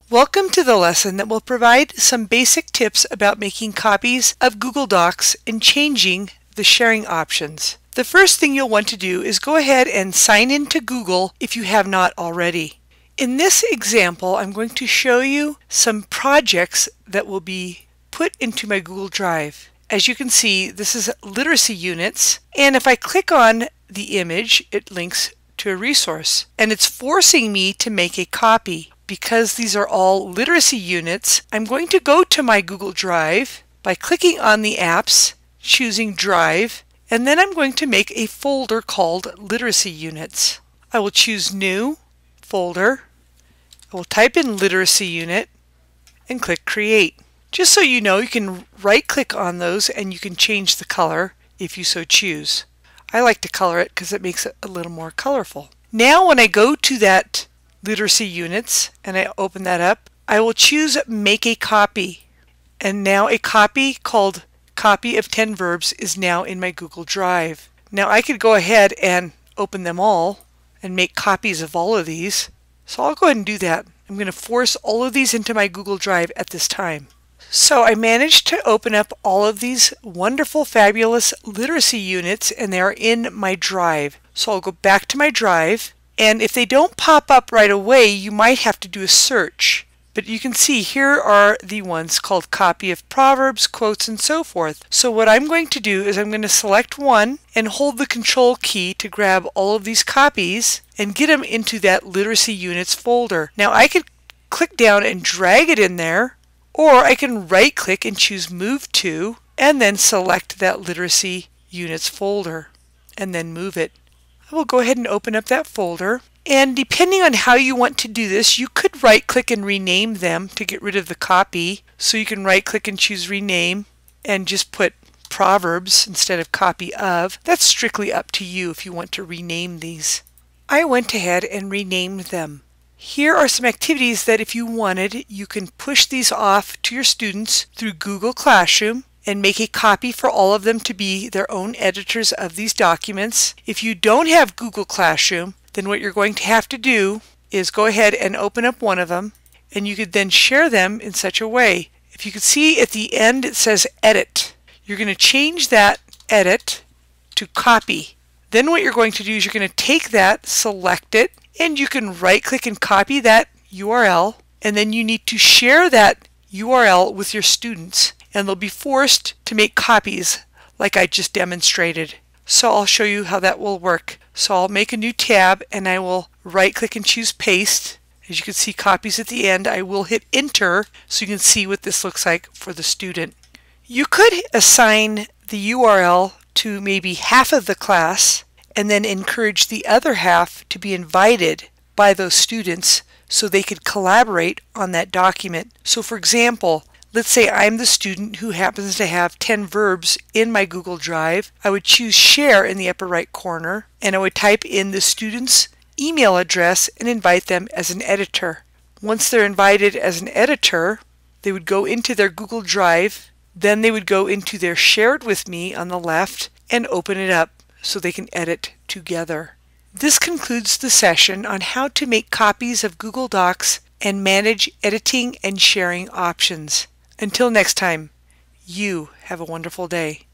Welcome to the lesson that will provide some basic tips about making copies of Google Docs and changing the sharing options. The first thing you'll want to do is go ahead and sign into Google if you have not already. In this example, I'm going to show you some projects that will be put into my Google Drive. As you can see, this is literacy units, and if I click on the image, it links to a resource, and it's forcing me to make a copy. Because these are all literacy units, I'm going to go to my Google Drive by clicking on the apps, choosing Drive, and then I'm going to make a folder called Literacy Units. I will choose New, Folder, I will type in Literacy Unit, and click Create. Just so you know, you can right-click on those and you can change the color if you so choose. I like to color it because it makes it a little more colorful. Now when I go to that Literacy Units and I open that up, I will choose Make a Copy. And now a copy called Copy of 10 Verbs is now in my Google Drive. Now I could go ahead and open them all and make copies of all of these. So I'll go ahead and do that. I'm going to force all of these into my Google Drive at this time. So I managed to open up all of these wonderful, fabulous literacy units, and they are in my drive. So I'll go back to my drive. And if they don't pop up right away, you might have to do a search. But you can see here are the ones called Copy of Proverbs, Quotes, and so forth. So what I'm going to do is I'm going to select one and hold the Control key to grab all of these copies and get them into that Literacy Units folder. Now I could click down and drag it in there, or I can right-click and choose Move To, and then select that Literacy Units folder, and then move it. I will go ahead and open up that folder, and depending on how you want to do this, you could right-click and rename them to get rid of the copy. So you can right-click and choose Rename and just put Proverbs instead of Copy Of. That's strictly up to you if you want to rename these. I went ahead and renamed them. Here are some activities that if you wanted, you can push these off to your students through Google Classroom and make a copy for all of them to be their own editors of these documents. If you don't have Google Classroom, then what you're going to have to do is go ahead and open up one of them, and you could then share them in such a way. If you can see at the end it says Edit. You're going to change that Edit to Copy. Then what you're going to do is you're going to take that, select it, and you can right-click and copy that URL, and then you need to share that URL with your students, and they'll be forced to make copies like I just demonstrated. So I'll show you how that will work. So I'll make a new tab and I will right-click and choose Paste. As you can see, copies at the end. I will hit Enter so you can see what this looks like for the student. You could assign the URL to maybe half of the class and then encourage the other half to be invited by those students so they could collaborate on that document. So for example, let's say I'm the student who happens to have 10 verbs in my Google Drive. I would choose Share in the upper right corner, and I would type in the student's email address and invite them as an editor. Once they're invited as an editor, they would go into their Google Drive, then they would go into their Shared With Me on the left and open it up so they can edit together. This concludes the session on how to make copies of Google Docs and manage editing and sharing options. Until next time, you have a wonderful day.